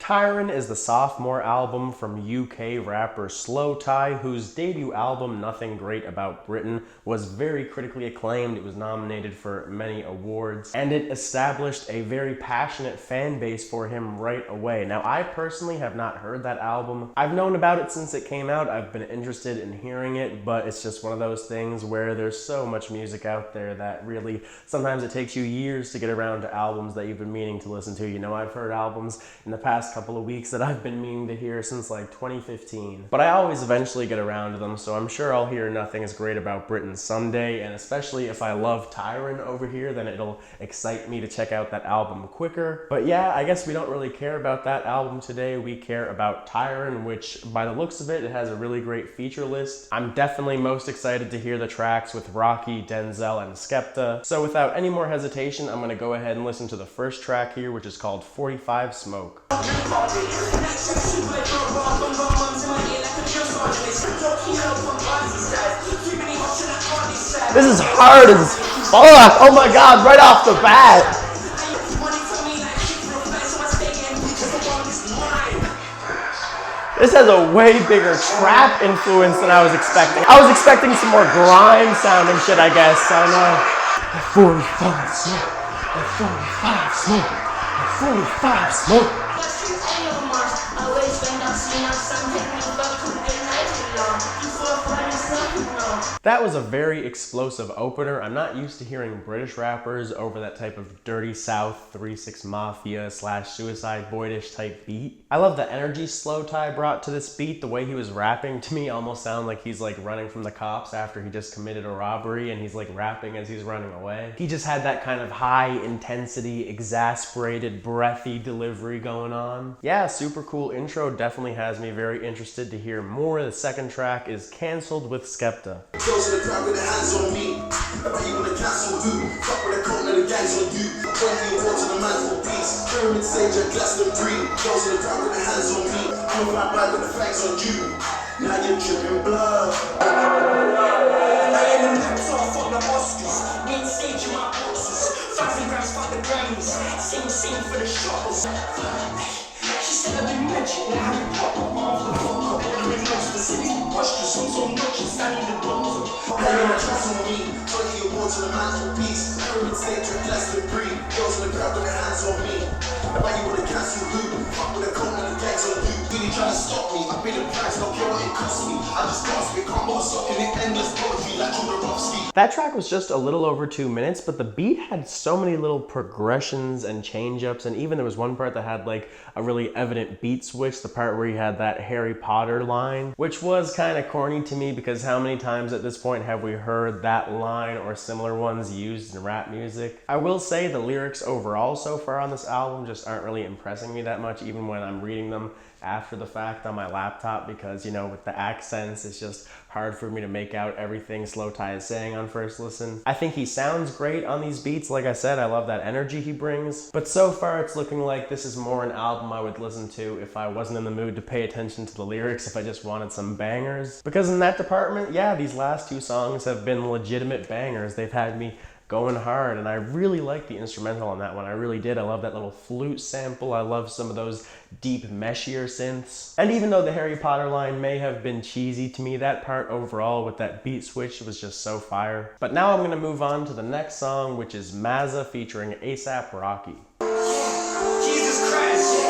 Tyron is the sophomore album from UK rapper Slowthai, whose debut album, Nothing Great About Britain, was very critically acclaimed. It was nominated for many awards, and it established a very passionate fan base for him right away. Now, I personally have not heard that album. I've known about it since it came out. I've been interested in hearing it, but it's just one of those things where there's so much music out there that really, sometimes it takes you years to get around to albums that you've been meaning to listen to. You know, I've heard albums in the past couple of weeks that I've been meaning to hear since like 2015. But I always eventually get around to them, so I'm sure I'll hear Nothing Is Great About Britain someday, and especially if I love Tyron over here, then it'll excite me to check out that album quicker. But yeah, I guess we don't really care about that album today. We care about Tyron, which by the looks of it has a really great feature list. I'm definitely most excited to hear the tracks with Rocky, Denzel, and Skepta. So without any more hesitation, I'm gonna go ahead and listen to the first track here, which is called 45 Smoke. This is hard as fuck! Oh my god, right off the bat! This has a way bigger trap influence than I was expecting. I was expecting some more grime sounding shit, I guess. I don't know. 45 smoke. 45 smoke. 45 smoke. That was a very explosive opener. I'm not used to hearing British rappers over that type of Dirty South, 3-6 Mafia / Suicide Boy-ish type beat. I love the energy Slowthai brought to this beat. The way he was rapping to me almost sounded like he's like running from the cops after he just committed a robbery, and he's like rapping as he's running away. He just had that kind of high intensity, exasperated, breathy delivery going on. Yeah, super cool intro. Definitely has me very interested to hear more. The second track is Cancelled with Skepta. Close to the crowd with the hands on me. About you wanna cancel who? Fuck with the coat and the gangs on you. When you walk to the mantelpiece, pyramid stage at Glastonbury. Close to the crowd with the hands on me. I'm fly by with the flags on you. Now you're dripping blood. I am the next off on the Oscars. Main stage in my boxes. 1,000 grams for the Grammys. Same for the shots. She said I've been mentioned in Harry Potter. Ordering no specific questions. So much is standing the bottom. Playing a trust on me. Talking your war to the mantelpiece. Pyramid stage with Glastonbury. Girls in the crowd with their hands on me. About you wanna cancel who? Fuck with a coat and the gangs on you. Really trying to stop me. I paid the price, no care what it cost me. I just lost me. Can't more sucking it. Endless poetry like Jodorowsky. That track was just a little over 2 minutes, but the beat had so many little progressions and change-ups, and even there was one part that had like a really evident beat switch, the part where he had that Harry Potter line, which was kind of corny to me because how many times at this point have we heard that line or similar ones used in rap music? I will say the lyrics overall so far on this album just aren't really impressing me that much, even when I'm reading them after the fact on my laptop, because, you know, with the accents, it's just hard for me to make out everything Slowthai is saying on first listen. I think he sounds great on these beats. Like I said, I love that energy he brings. But so far, it's looking like this is more an album I would listen to if I wasn't in the mood to pay attention to the lyrics, if I just wanted some bangers. Because in that department, yeah, these last two songs have been legitimate bangers. They've had me going hard, and I really like the instrumental on that one. I really did. I love that little flute sample. I love some of those deep meshier synths. And even though the Harry Potter line may have been cheesy to me, that part overall with that beat switch was just so fire. But now I'm gonna move on to the next song, which is Mazza featuring A$AP Rocky. Jesus Christ.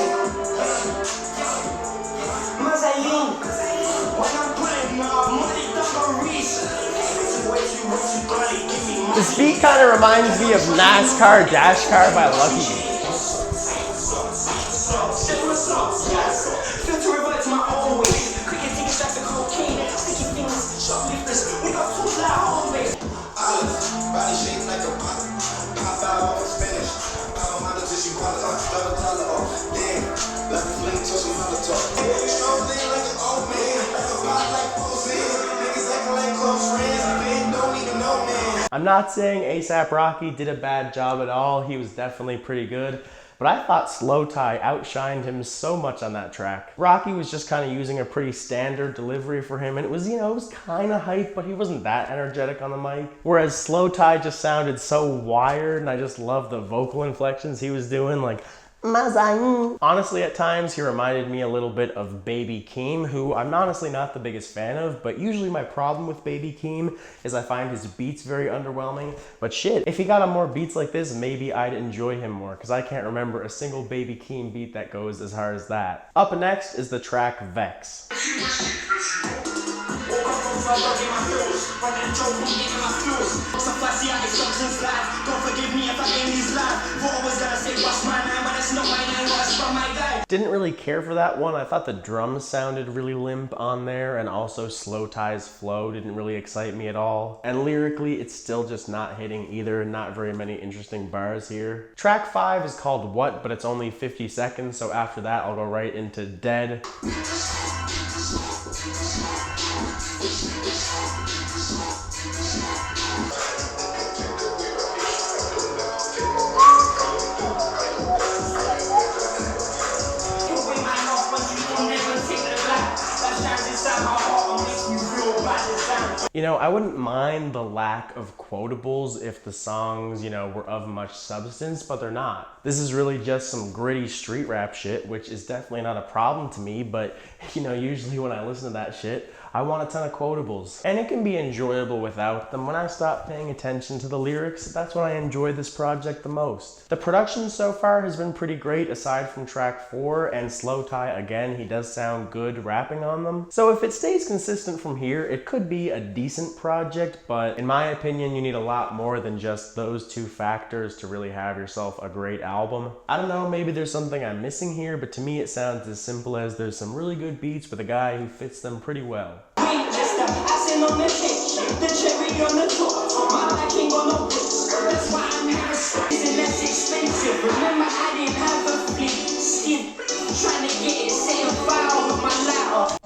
This beat kind of reminds me of NASCAR Dash Car by Lucky. I'm not saying A$AP Rocky did a bad job at all. He was definitely pretty good. But I thought Slowthai outshined him so much on that track. Rocky was just kind of using a pretty standard delivery for him, and it was, you know, it was kind of hype, but he wasn't that energetic on the mic. Whereas Slowthai just sounded so wired, and I just loved the vocal inflections he was doing, like, Honestly, at times he reminded me a little bit of Baby Keem, who I'm honestly not the biggest fan of, but usually my problem with Baby Keem is I find his beats very underwhelming. But shit, if he got on more beats like this, maybe I'd enjoy him more, because I can't remember a single Baby Keem beat that goes as hard as that. Up next is the track Vex. Didn't really care for that one. I thought the drums sounded really limp on there, and also Slowthai's flow didn't really excite me at all. And lyrically, it's still just not hitting either. Not very many interesting bars here. Track 5 is called What, but it's only 50 seconds, so after that I'll go right into Dead. You know, I wouldn't mind the lack of quotables if the songs, you know, were of much substance, but they're not. This is really just some gritty street rap shit, which is definitely not a problem to me, but, you know, usually when I listen to that shit, I want a ton of quotables. And it can be enjoyable without them. When I stop paying attention to the lyrics, that's when I enjoy this project the most. The production so far has been pretty great, aside from track 4, and Slowthai, again, he does sound good rapping on them. So if it stays consistent from here, it could be a decent project, but in my opinion, you need a lot more than just those two factors to really have yourself a great album. I don't know, maybe there's something I'm missing here, but to me it sounds as simple as there's some really good beats with a guy who fits them pretty well. On the cake, the cherry on the top, my liking on the books. That's why I'm never isn't less expensive. Remember, I didn't have a fleet skin. Trying to get it, say a file with my ladder.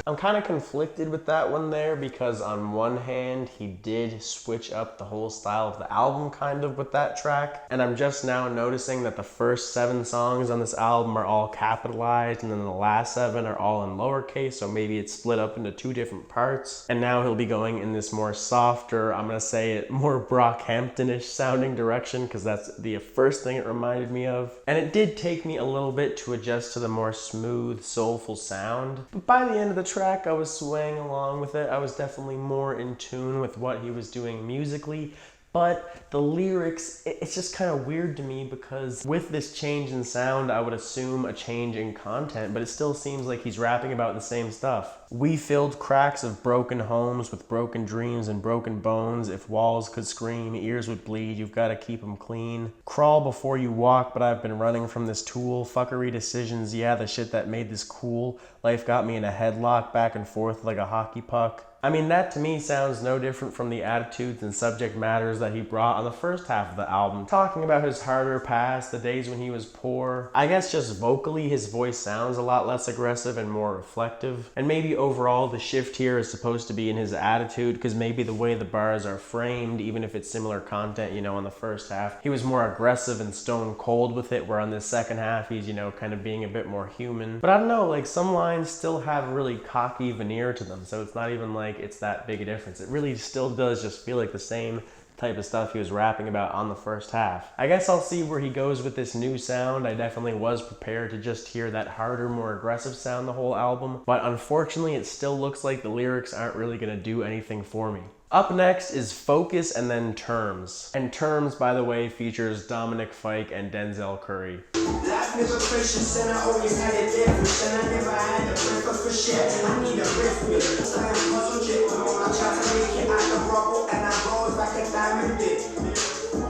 I'm kind of conflicted with that one there, because on one hand he did switch up the whole style of the album kind of with that track, and I'm just now noticing that the first 7 songs on this album are all capitalized and then the last 7 are all in lowercase, so maybe it's split up into 2 different parts. And now he'll be going in this more softer, I'm gonna say it, more Brockhampton-ish sounding direction, because that's the first thing it reminded me of. And it did take me a little bit to adjust to the more smooth, soulful sound, but by the end of the track I was swaying along with it. I was definitely more in tune with what he was doing musically, but the lyrics, it's just kind of weird to me, because with this change in sound I would assume a change in content, but it still seems like he's rapping about the same stuff. We filled cracks of broken homes with broken dreams and broken bones. If walls could scream, ears would bleed, you've got to keep them clean. Crawl before you walk, but I've been running from this tool. Fuckery decisions, yeah, the shit that made this cool. Life got me in a headlock, back and forth like a hockey puck. I mean, that to me sounds no different from the attitudes and subject matters that he brought on the first half of the album, talking about his harder past, the days when he was poor. I guess just vocally his voice sounds a lot less aggressive and more reflective, and maybe overall the shift here is supposed to be in his attitude, because maybe the way the bars are framed, even if it's similar content, you know, on the first half, he was more aggressive and stone cold with it, where on this second half he's, you know, kind of being a bit more human. But I don't know, like, some lines still have a really cocky veneer to them, so it's not even like it's that big a difference. It really still does just feel like the same type of stuff he was rapping about on the first half. I guess I'll see where he goes with this new sound. I definitely was prepared to just hear that harder, more aggressive sound the whole album, but unfortunately it still looks like the lyrics aren't really gonna do anything for me. Up next is Focus and then Terms. And Terms, by the way, features Dominic Fike and Denzel Curry. Life never precious, and I always had it different, and I never had a breakfast for shit. I need a breath with it. It's like a puzzle kit, but when I try to make it out of rubble, and I roll back a diamond dip.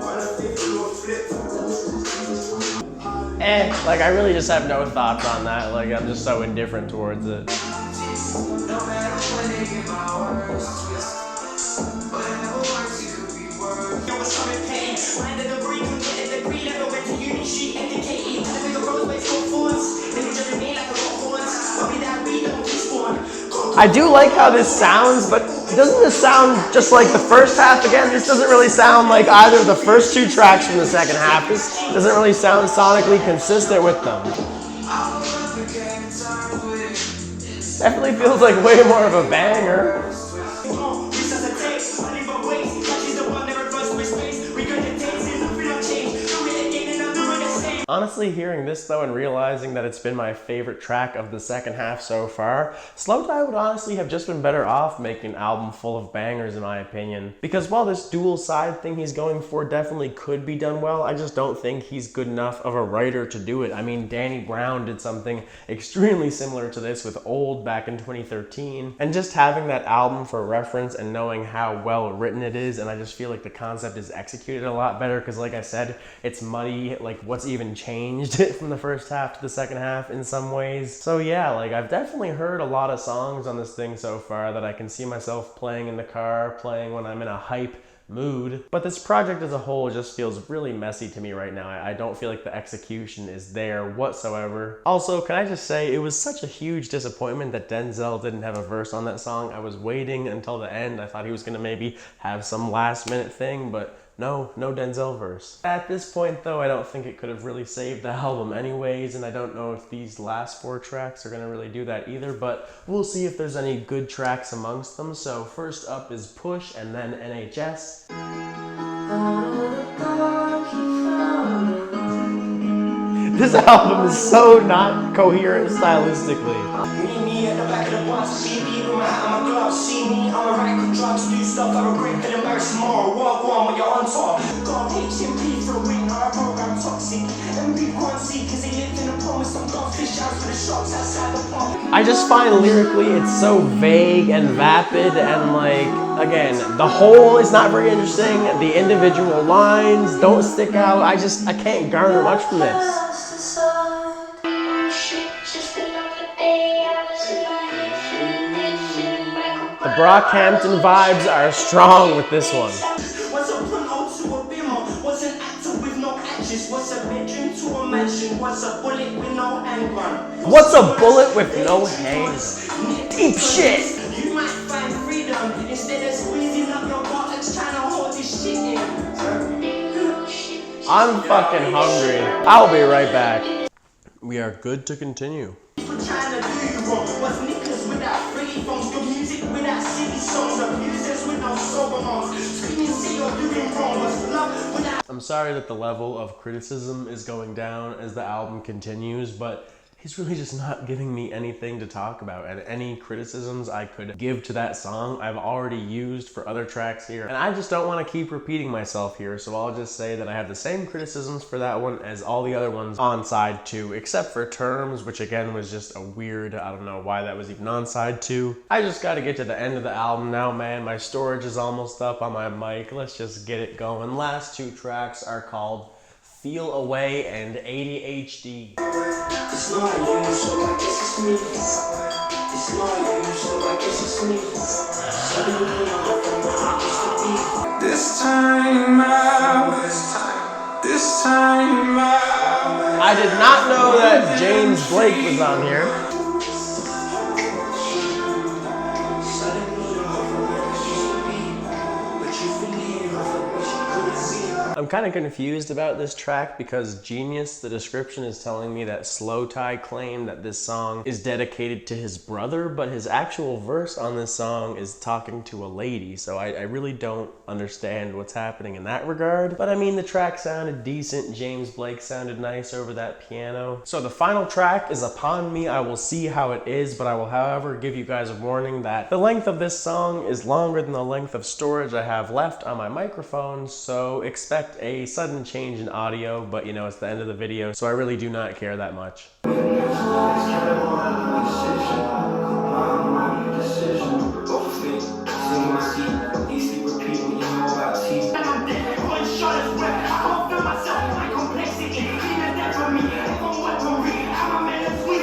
On a big blue flip. Like, I really just have no thoughts on that. Like, I'm just so indifferent towards it. No matter what they get my words. I do like how this sounds, but doesn't this sound just like the first half again? This doesn't really sound like either of the first two tracks from the second half. This doesn't really sound sonically consistent with them. Definitely feels like way more of a banger. Honestly, hearing this though and realizing that it's been my favorite track of the second half so far, Slowthai would honestly have just been better off making an album full of bangers in my opinion. Because while this dual side thing he's going for definitely could be done well, I just don't think he's good enough of a writer to do it. I mean, Danny Brown did something extremely similar to this with Old back in 2013. And just having that album for reference and knowing how well written it is, and I just feel like the concept is executed a lot better because like I said, it's muddy, like what's even changed from the first half to the second half in some ways. So yeah, like I've definitely heard a lot of songs on this thing so far that I can see myself playing in the car, playing when I'm in a hype mood. But this project as a whole just feels really messy to me right now. I don't feel like the execution is there whatsoever. Also, can I just say, it was such a huge disappointment that Denzel didn't have a verse on that song. I was waiting until the end. I thought he was gonna maybe have some last minute thing, but no Denzel verse. At this point though, I don't think it could have really saved the album anyways, and I don't know if these last 4 tracks are gonna really do that either, but we'll see if there's any good tracks amongst them. So first up is Push and then NHS. This album is so not coherent stylistically. Meet me at the back of the bus, BB with my hat and my gloves. See me, I'm a radical drugs, do stuff I regret, feel embarrassed tomorrow. Walk one when you're on top. God HMP for a week, now I program toxic. And people can't see cause they lived in a promise. Some dog fish out for the shops outside the pond. I just find lyrically it's so vague and vapid, and like, again, the whole is not very interesting. The individual lines don't stick out. I can't garner much from this. The Brockhampton vibes are strong with this one. What's a pronto to a bimmer? What's an actor with no actions? What's a bedroom to a mansion? What's a bullet with no handgun? What's a bullet with no hands? Deep shit! You might find freedom instead of squeezing up your buttocks trying to hold this shit in. I'm fucking hungry. I'll be right back. We are good to continue. People trying to do you wrong. What's knickers without free phones? Good music without city songs. Abusers with no sober moms. Screaming say you're doing wrong. What's love without... I'm sorry that the level of criticism is going down as the album continues, but he's really just not giving me anything to talk about, and any criticisms I could give to that song I've already used for other tracks here, and I just don't want to keep repeating myself here, so I'll just say that I have the same criticisms for that one as all the other ones on side 2, except for Terms, which again was just a weird, I don't know why that was even on side 2. I just gotta get to the end of the album now, man. My storage is almost up on my mic. Let's just get it going. Last 2 tracks are called Feel Away and ADHD. It's not you, so I guess it's me. It's not you, so I guess it's me. Suddenly I'm from where I used to be. This time out. I did not know that James Blake was on here. I'm kind of confused about this track because Genius, the description is telling me that Slowthai claimed that this song is dedicated to his brother, but his actual verse on this song is talking to a lady, so I really don't understand what's happening in that regard. But I mean, the track sounded decent. James Blake sounded nice over that piano. So the final track is Upon Me, I Will See How It Is, but I will, however, give you guys a warning that the length of this song is longer than the length of storage I have left on my microphone, so expect a sudden change in audio, but you know, it's the end of the video, so I really do not care that much.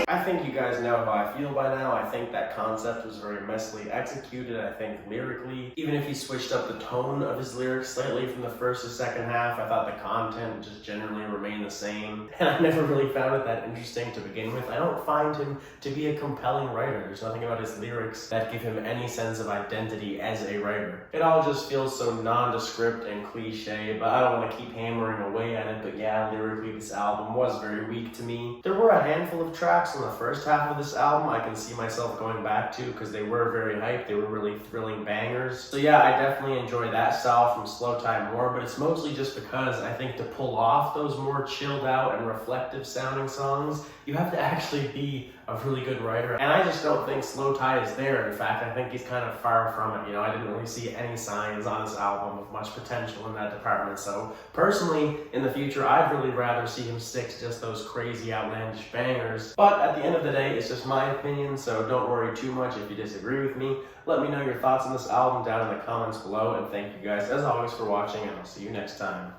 I think you guys know how I I feel by now. I think that concept was very messily executed. I think lyrically, even if he switched up the tone of his lyrics slightly from the first to second half, I thought the content just generally remained the same. And I never really found it that interesting to begin with. I don't find him to be a compelling writer. There's nothing about his lyrics that give him any sense of identity as a writer. It all just feels so nondescript and cliche, but I don't want to keep hammering away at it. But yeah, lyrically this album was very weak to me. There were a handful of tracks in the first half of this album I can see myself going back to because they were very hyped. They were really thrilling bangers. So yeah, I definitely enjoy that style from Slowthai more, but it's mostly just because I think to pull off those more chilled out and reflective sounding songs, you have to actually be a really good writer. And I just don't think Slowthai is there. In fact, I think he's kind of far from it. You know, I didn't really see any signs on this album of much potential in that department. So personally, in the future, I'd really rather see him stick to just those crazy outlandish bangers. But at the end of the day, it's just my opinion, so don't worry too much if you disagree with me. Let me know your thoughts on this album down in the comments below, and thank you guys as always for watching, and I'll see you next time.